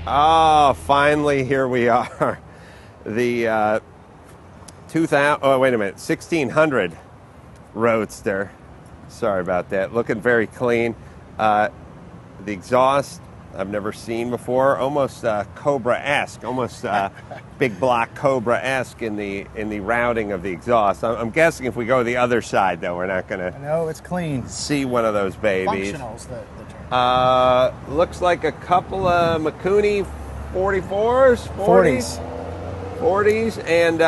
Oh, finally, here we are. The 1600 Roadster. Sorry about that. Looking very clean. The exhaust I've never seen before. Almost Cobra-esque. Almost big block Cobra-esque in the routing of the exhaust. I'm guessing if we go to the other side, though, we're not going to. No, it's clean. See one of those babies. Functional's the term. Looks like a couple of Mikuni 44s, 40s, and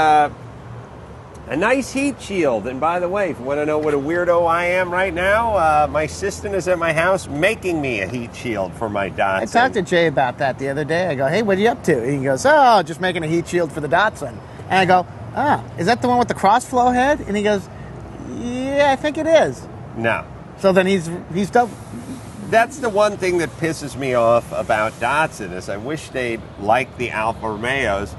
a nice heat shield. And by the way, if you want to know what a weirdo I am right now, my assistant is at my house making me a heat shield for my Datsun. I talked to Jay about that the other day. I go, hey, what are you up to? And he goes, oh, just making a heat shield for the Datsun. And I go, is that the one with the cross-flow head? And he goes, yeah, I think it is. No. So then he's done. That's the one thing that pisses me off about Datsun is I wish they'd, like the Alfa Romeos,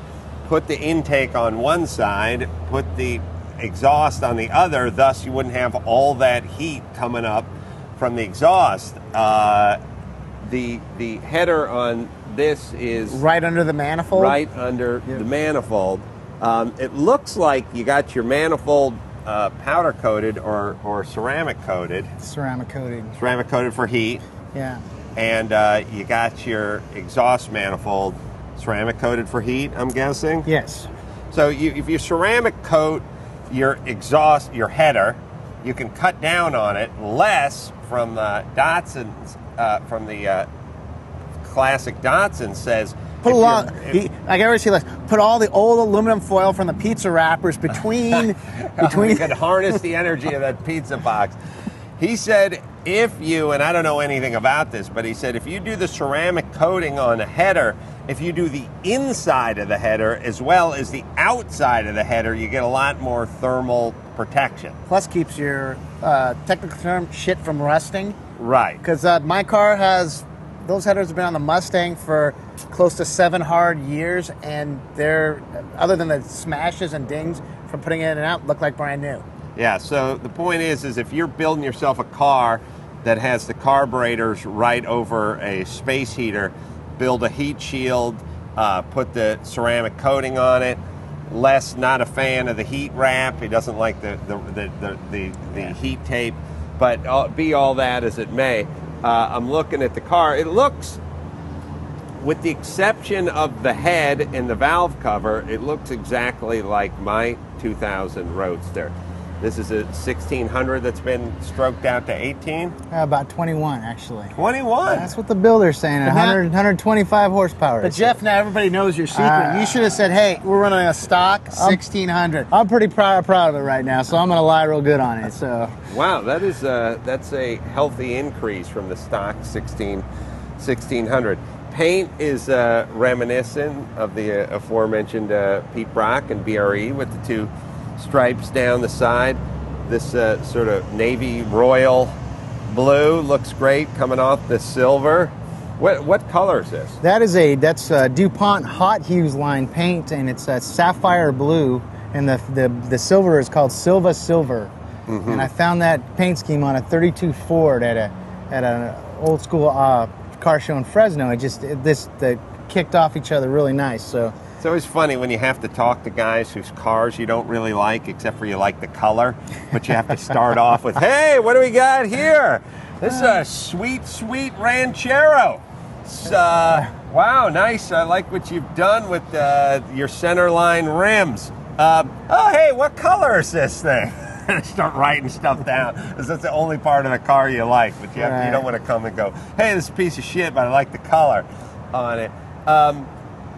put the intake on one side, put the exhaust on the other, thus you wouldn't have all that heat coming up from the exhaust. The header on this is right under the manifold? Right under the manifold. It looks like you got your manifold powder coated or ceramic coated. Ceramic coated. Ceramic coated for heat. Yeah. And you got your exhaust manifold ceramic coated for heat, I'm guessing? Yes. So if you ceramic coat your exhaust, your header, you can cut down on it less from the Datsun's, from the classic Datsun says. Put a lot. I can already see this. Put all the old aluminum foil from the pizza wrappers between. You could harness the energy of that pizza box. He said, if you, and I don't know anything about this, but he said if you do the ceramic coating on a header, if you do the inside of the header as well as the outside of the header, you get a lot more thermal protection. Plus keeps your technical term shit from rusting. Right. Because my car has. Those headers have been on the Mustang for close to 7 hard years, and they're, other than the smashes and dings from putting it in and out, look like brand new. Yeah, so the point is if you're building yourself a car that has the carburetors right over a space heater, build a heat shield, put the ceramic coating on it. Les, not a fan of the heat wrap. He doesn't like the heat tape, but be all that as it may. I'm looking at the car. It looks, with the exception of the head and the valve cover, it looks exactly like my 2000 Roadster. This is a 1600 that's been stroked out to 18? About 21, actually. 21? That's what the builder's saying, 125 horsepower. But Jeff, now everybody knows your secret. You should have said, hey, we're running a stock 1600. I'm pretty proud of it right now, so I'm going to lie real good on it. So. Wow, that's a healthy increase from the stock 1600. Paint is reminiscent of the aforementioned Pete Brock and BRE with the two stripes down the side. This sort of navy royal blue looks great coming off the silver. What color is this? That's DuPont Hot Hues line paint, and it's a sapphire blue, and the silver is called Silva Silver. Mm-hmm. And I found that paint scheme on a 32 Ford at an old school car show in Fresno. They kicked off each other really nice. So. It's always funny when you have to talk to guys whose cars you don't really like, except for you like the color, but you have to start off with, hey, what do we got here? This is a sweet, sweet Ranchero. Wow, nice. I like what you've done with your centerline rims. Hey, what color is this thing? Start writing stuff down, because that's the only part of the car you like, but you don't want to come and go, hey, this is a piece of shit, but I like the color on it.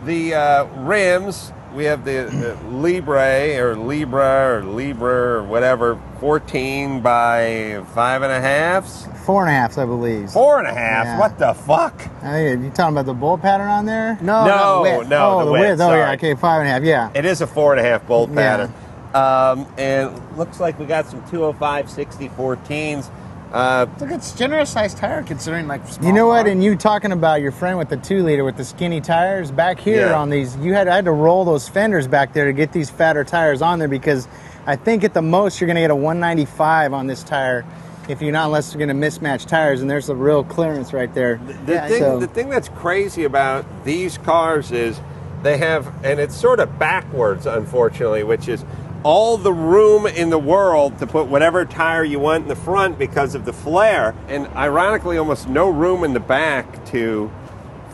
The rims, we have the Libra or whatever, 14 by 5.5s? 4.5s, I believe. 4.5? Yeah. What the fuck? You talking about the bolt pattern on there? No, the width. The width. Oh, yeah, okay, 5.5, yeah. It is a 4.5 bolt pattern. And looks like we got some 205 60-14s. Look, it's generous sized tire considering like small. You know what? And you talking about your friend with the 2-liter with the skinny tires back here on these, I had to roll those fenders back there to get these fatter tires on there, because I think at the most you're going to get a 195 on this tire if you're not, unless you're going to mismatch tires, and there's a real clearance right there. The thing that's crazy about these cars is they have, and it's sort of backwards, unfortunately, which is all the room in the world to put whatever tire you want in the front because of the flare, and ironically almost no room in the back to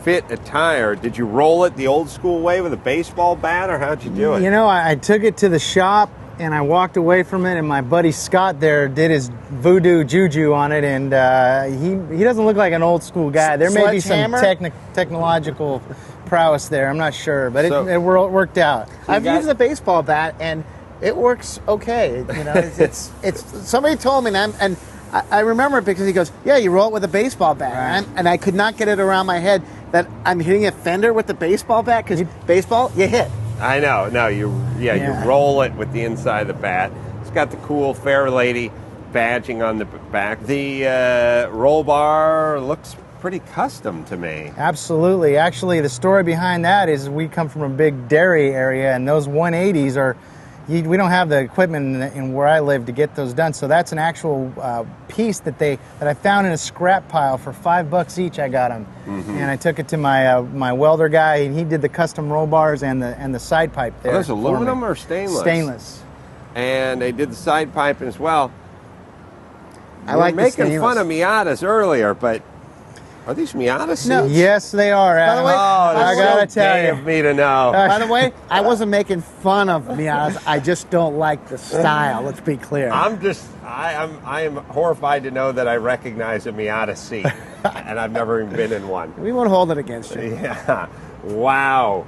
fit a tire. Did you roll it the old school way with a baseball bat, or how'd you do it? You know, I took it to the shop and I walked away from it, and my buddy Scott there did his voodoo juju on it, and he doesn't look like an old school guy. There may be some technological prowess there. I'm not sure, but it worked out. I've used the baseball bat, and it works okay. You know, it's somebody told me, and I remember it because he goes, "Yeah, you roll it with a baseball bat," and I could not get it around my head that I'm hitting a fender with the baseball bat, because baseball, you hit. I know. No, you roll it with the inside of the bat. It's got the cool Fair Lady badging on the back. The roll bar looks pretty custom to me. Absolutely. Actually, the story behind that is we come from a big dairy area, and those 180s are, we don't have the equipment in where I live to get those done. So that's an actual piece that I found in a scrap pile for $5 each. I got them, and I took it to my welder guy, and he did the custom roll bars and the side pipe there. Oh, those aluminum or stainless? Stainless. And they did the side pipe as well. I like making fun of Miatas earlier, but are these Miata seats? No. Yes, they are. By the way, I gotta tell you, of me to know. By the way, I wasn't making fun of Miatas. I just don't like the style. Let's be clear. I am horrified to know that I recognize a Miata seat, and I've never even been in one. We won't hold it against you. Yeah. Wow.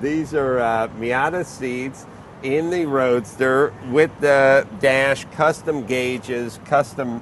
These are Miata seats in the Roadster with the dash, custom gauges, custom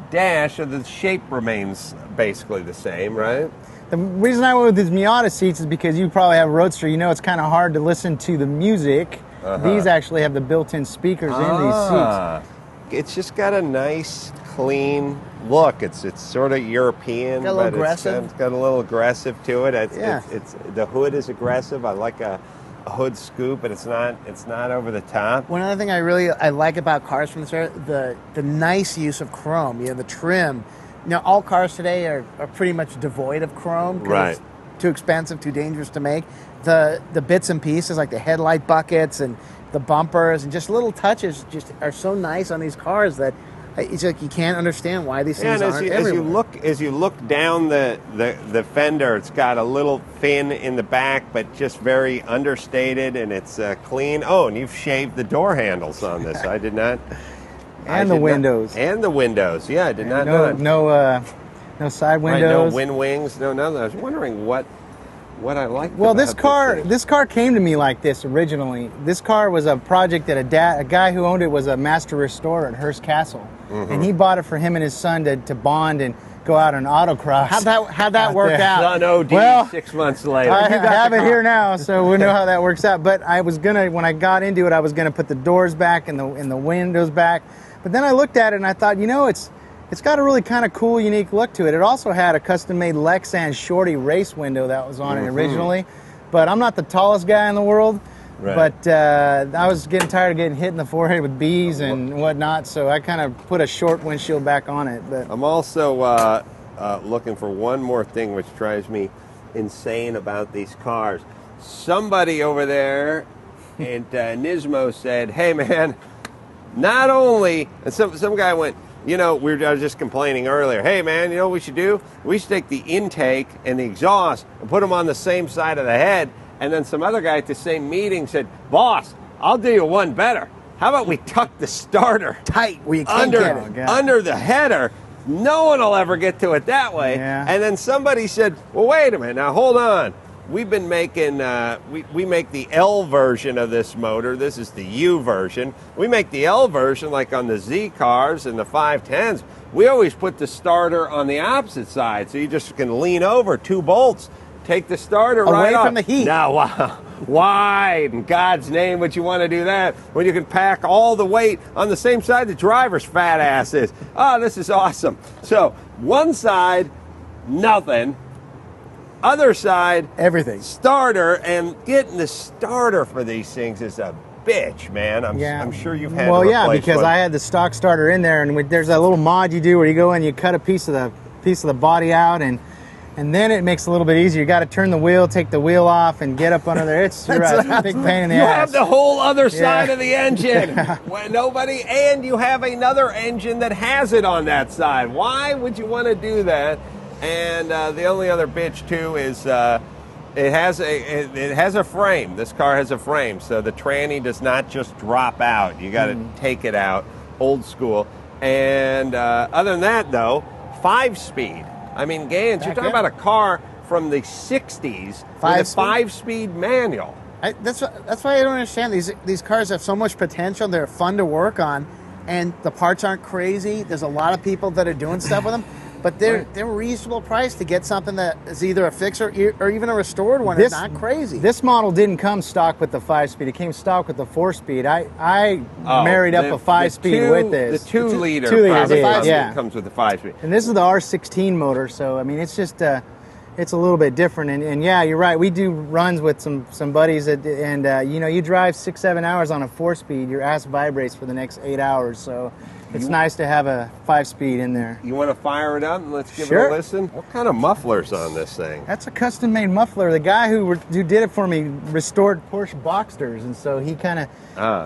dash, so the shape remains basically the same, right? The reason I went with these Miata seats is because you probably have a Roadster. You know it's kind of hard to listen to the music. These actually have the built-in speakers in these seats. It's just got a nice, clean look. It's sort of European, got a little but aggressive. It's got a little aggressive to it. It's the hood is aggressive. I like a hood scoop, but it's not over the top. One other thing I like about cars from this era, the nice use of chrome. You know, the trim. You know, all cars today are pretty much devoid of chrome. Right. It's too expensive, too dangerous to make. The bits and pieces like the headlight buckets and the bumpers and just little touches just are so nice on these cars that it's like you can't understand why these things aren't everywhere. As you look down the fender, it's got a little fin in the back, but just very understated, and it's clean. Oh, and you've shaved the door handles on this. I did not. And the windows. And the windows. Yeah, I did not know. No side windows. Right, no wind wings. No, nothing. I was wondering what I liked. Well, about this car came to me like this originally. This car was a project that a guy who owned it was a master restorer at Hearst Castle, and he bought it for him and his son to bond and go out on autocross. How'd that work out? Son OD 6 months later. I have it here now, so we know how that works out. But I was gonna, when I got into it, I was gonna put the doors back and the windows back. But then I looked at it and I thought, you know, it's got a really kind of cool, unique look to it. It also had a custom-made Lexan Shorty race window that was on it originally. But I'm not the tallest guy in the world. Right. But I was getting tired of getting hit in the forehead with bees and whatnot, so I kind of put a short windshield back on it. But I'm also looking for one more thing which drives me insane about these cars. Somebody over there at Nismo said, hey, man, not only... And some guy went... You know, I was just complaining earlier. Hey, man, you know what we should do? We should take the intake and the exhaust and put them on the same side of the head. And then some other guy at the same meeting said, boss, I'll do you one better. How about we tuck the starter tight where you can't get it under the header? No one will ever get to it that way. Yeah. And then somebody said, well, wait a minute. Now, hold on. We've been making, we make the L version of this motor. This is the U version. We make the L version like on the Z cars and the 510s. We always put the starter on the opposite side. So you just can lean over 2 bolts, take the starter right off. Away from the heat. Now, why in God's name would you want to do that when you can pack all the weight on the same side the driver's fat ass is? Oh, this is awesome. So one side, nothing. Other side, everything. Starter, and getting the starter for these things is a bitch, man. I'm sure you've had. Well, to yeah, replace because one. I had the stock starter in there, and there's that little mod you do where you go in, you cut a piece of the body out, and then it makes it a little bit easier. You got to turn the wheel, take the wheel off, and get up under there. You're right. It's a big pain in the you ass. have the whole other side of the engine. When nobody, and you have another engine that has it on that side. Why would you want to do that? And the only other bitch too is it has a frame. This car has a frame, so the tranny does not just drop out. You got to take it out, old school. And other than that, though, 5-speed. I mean, Ganz, you're talking about a car from the 60s with a 5-speed manual. That's why I don't understand. These cars have so much potential. They're fun to work on, and the parts aren't crazy. There's a lot of people that are doing stuff with them, but they're reasonable price to get something that is either a fix or even a restored one. It's not crazy. This model didn't come stock with the 5-speed. It came stock with the 4-speed. I married up a 5-speed with this. The 2-liter. 2-liter comes with the 5-speed. And this is the R16 motor, so I mean it's just it's a little bit different. And yeah, you're right. We do runs with some buddies, and you drive 6-7 hours on a 4-speed, your ass vibrates for the next 8 hours. So it's nice to have a 5-speed in there. You want to fire it up and let's give Sure. it a listen? What kind of muffler's on this thing? That's a custom-made muffler. The guy who did it for me restored Porsche Boxsters, and so he kind of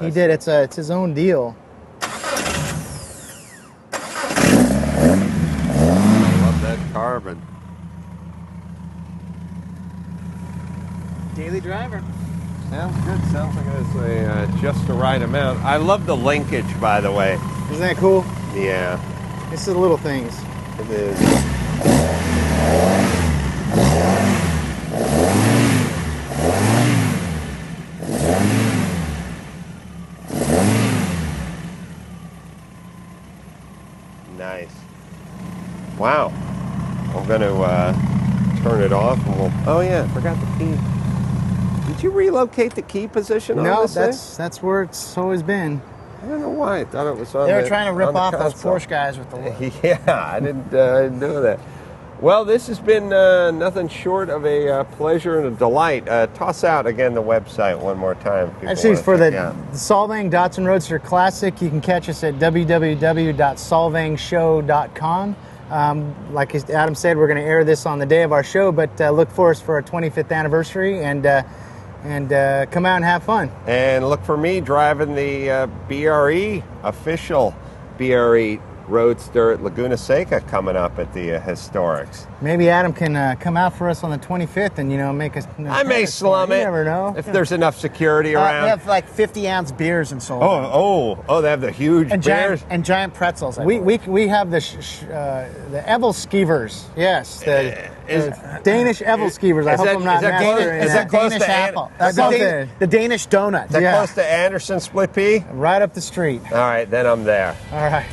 he did. It's his own deal. Love that carbon. Daily driver. Sounds good. Sounds like it's just the right amount. I love the linkage, by the way. Isn't that cool? Yeah. It's the little things. It is. Nice. Wow. I'm going to turn it off and we'll... Oh, yeah. I forgot the key. Did you relocate the key position on No, this thing? that's where it's always been. I don't know why. I thought it was on They were trying to rip off those console. Porsche guys with the look. Yeah, I didn't know that. Well, this has been nothing short of a pleasure and a delight. Toss out, again, the website one more time. Actually, for the Solvang Datsun Roadster Classic, you can catch us at www.solvangshow.com. Like Adam said, we're going to air this on the day of our show, but look for us for our 25th anniversary and come out and have fun. And look for me driving the BRE, official BRE Roadster at Laguna Seca coming up at the Historics. Maybe Adam can come out for us on the 25th and, make us... I may slum it. You never know. If there's enough security around. They have like 50-ounce beers and so on. Oh, they have the huge beers? And giant pretzels. We have the Evelskivers. Yes, the Danish Evelskivers. I hope I'm not mastering Is that close Danish to apple. The Danish donut. Is that close to Anderson Split Pea? Right up the street. All right, then I'm there. All right.